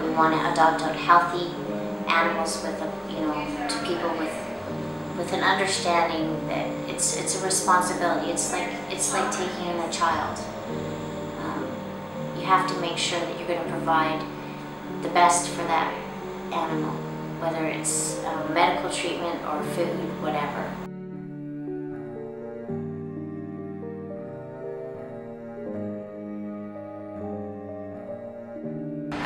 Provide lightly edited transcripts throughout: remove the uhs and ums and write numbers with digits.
we want to adopt out healthy animals with to people with an understanding that it's a responsibility. It's like taking in a child. You have to make sure that you're going to provide the best for that animal, whether it's medical treatment or food, whatever.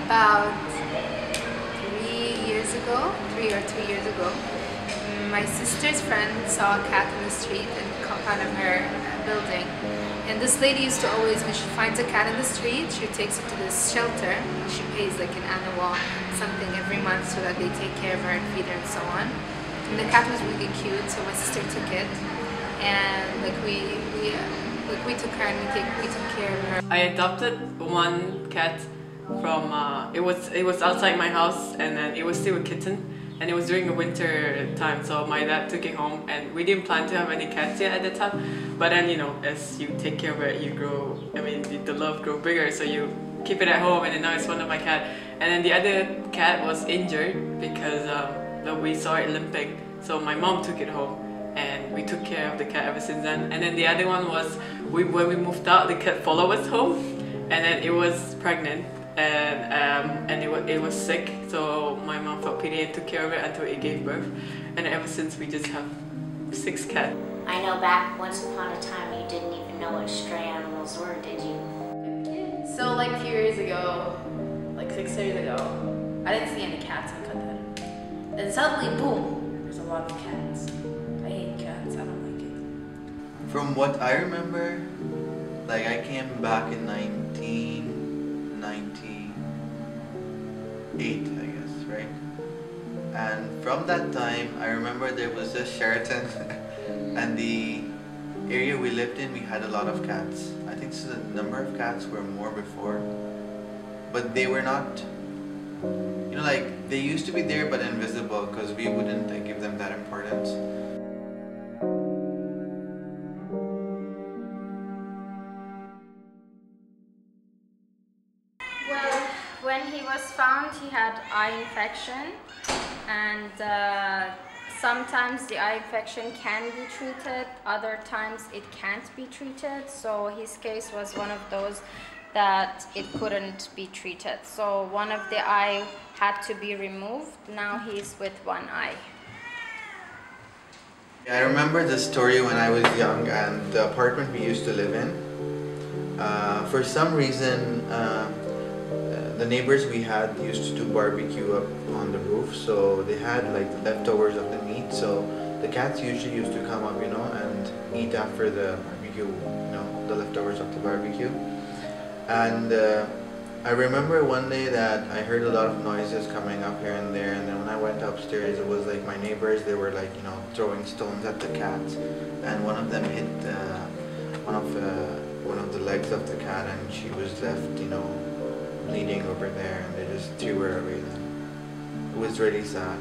About 3 or 2 years ago, my sister's friend saw a cat in the street in the compound of her building. And this lady used to always, when she finds a cat in the street, she takes it to this shelter. She pays like an annual something every month so that they take care of her and feed her and so on. And the cat was really cute, so my sister took it. And we took her and we took care of her. I adopted one cat from it was outside my house, and then it was still a kitten, and it was during the winter time, so my dad took it home, and we didn't plan to have any cats yet at the time, but then as you take care of it, you grow, the love grows bigger, so you keep it at home, and then now it's one of my cat. And then the other cat was injured because we saw it limping, so my mom took it home, and we took care of the cat ever since then. And then the other one was, when we moved out, the cat followed us home, and then it was pregnant, and it was sick, so my mom felt pity and took care of it until it gave birth. And ever since, we just have 6 cats. I know back once upon a time you didn't even know what stray animals were, did you? So like a few years ago, like 6 years ago, I didn't see any cats in Qatar. Then suddenly, boom, there's a lot of cats. I hate cats, I don't like it. From what I remember, like I came back in 1998, I guess, right? And from that time, I remember there was a Sheraton and the area we lived in, we had a lot of cats. I think the number of cats were more before, but they were not, like they used to be there but invisible because we wouldn't give them that importance. Well, when he was found, he had eye infection, and sometimes the eye infection can be treated, other times it can't be treated. So his case was one of those that it couldn't be treated. So one of the eye had to be removed. Now he's with one eye. I remember the story when I was young and the apartment we used to live in. For some reason, the neighbors we had used to do barbecue up on the roof, so they had like the leftovers of the meat, so the cats usually used to come up, and eat after the barbecue, the leftovers of the barbecue. And I remember one day that I heard a lot of noises coming up here and there, and then when I went upstairs, it was like my neighbors, they were like, throwing stones at the cats, and one of them hit one of the legs of the cat, and she was left, bleeding over there, and they just threw her away then. It was really sad.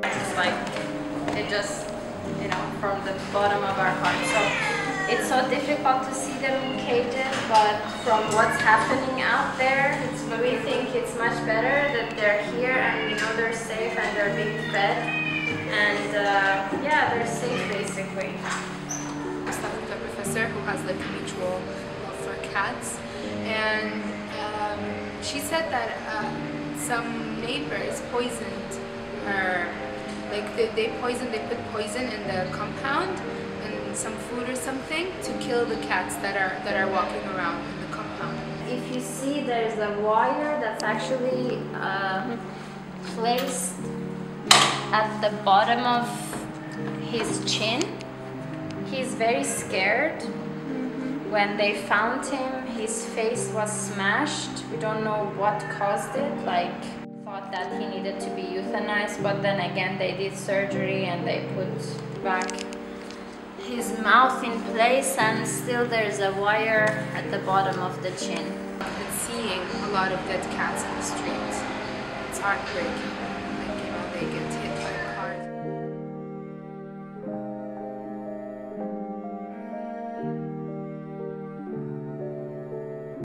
It's like, it just, from the bottom of our heart. So it's so difficult to see them in cages, but from what's happening out there, we think it's much better that they're here and we know they're safe and they're being fed. And yeah, they're safe basically. I was talking to a professor who has like a mutual love for cats, and she said that some neighbors poisoned her, like they put poison in the compound and some food or something to kill the cats that are walking around in the compound. If you see, there's a wire that's actually placed at the bottom of his chin. He's very scared. When they found him, his face was smashed. We don't know what caused it, thought that he needed to be euthanized, but then again they did surgery and they put back his mouth in place, and still there's a wire at the bottom of the chin. And seeing a lot of dead cats in the streets, it's heartbreaking. They get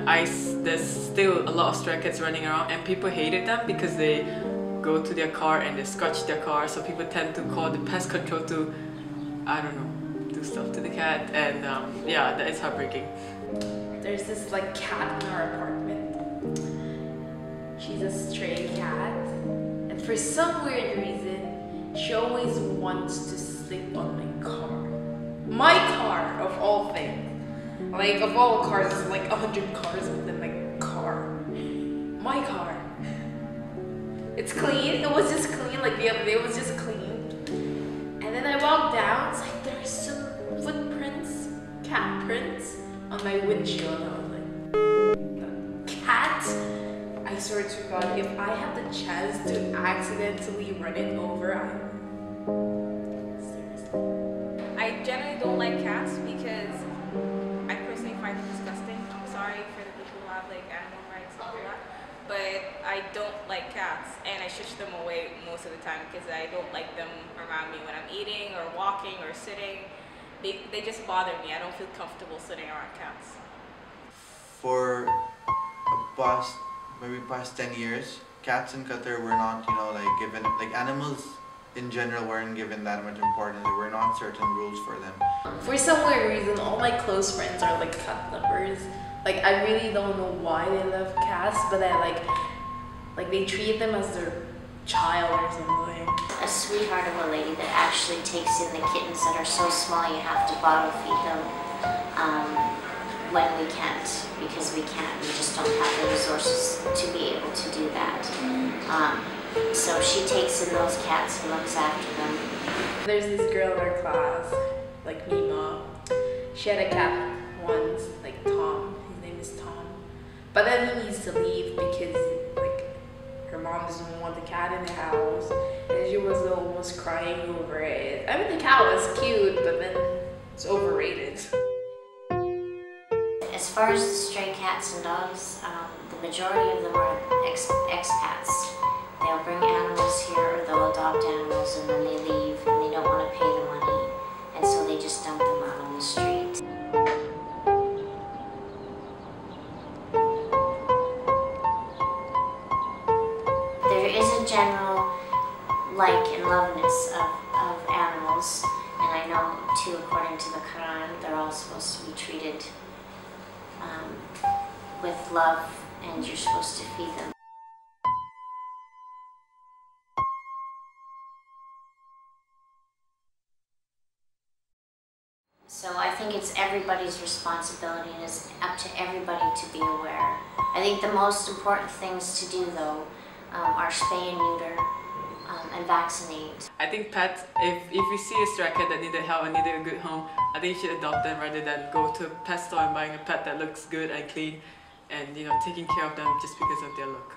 There's still a lot of stray cats running around, and people hated them because they go to their car and they scratch their car, so people tend to call the pest control to, I don't know, do stuff to the cat, and yeah, that is heartbreaking. There's this like cat in our apartment. She's a stray cat, and for some weird reason, she always wants to sleep on my car. My car, of all things. Like, of all cars, there's like 100 cars within my car. My car. It's clean. It was just clean. Like the other day, it was just clean. And then I walked down. It's like there's some footprints, cat prints on my windshield. I was like, cat? I swear to God, if I have the chance to accidentally run it over, seriously. I generally don't like cats because I personally find it disgusting. I'm sorry for the people who have like animal rights and all that, but I don't like cats, and I shush them away most of the time because I don't like them around me when I'm eating or walking or sitting. They just bother me. I don't feel comfortable sitting around cats. For maybe past 10 years, cats in Qatar were not, like given, like animals in general weren't given that much importance. There were not certain rules for them. For some weird reason, all my close friends are like cat lovers. Like, I really don't know why they love cats, but I like they treat them as their child or something. A sweetheart of a lady that actually takes in the kittens that are so small you have to bottle feed them when we can't, because we just don't have the resources to be able to do that. So she takes in those cats and looks after them. There's this girl in our class, like Mima. She had a cat once, like Tom. His name is Tom. But then he needs to leave because like her mom doesn't want the cat in the house, and she was almost crying over it. I mean, the cat was cute, but then it's overrated. As far as the stray cats and dogs, the majority of them are expats. They'll bring animals here or they'll adopt animals and then they leave and they don't want to pay the money, and so they just dump them out on the street. There is a general like and loveness of animals, and I know too, according to the Quran, they're all supposed to be treated with love, and you're supposed to feed them. So I think it's everybody's responsibility, and it's up to everybody to be aware. I think the most important things to do though are spay and neuter and vaccinate. I think pets, if you see a stray cat that needed help and needed a good home, I think you should adopt them rather than go to a pet store and buying a pet that looks good and clean and taking care of them just because of their look.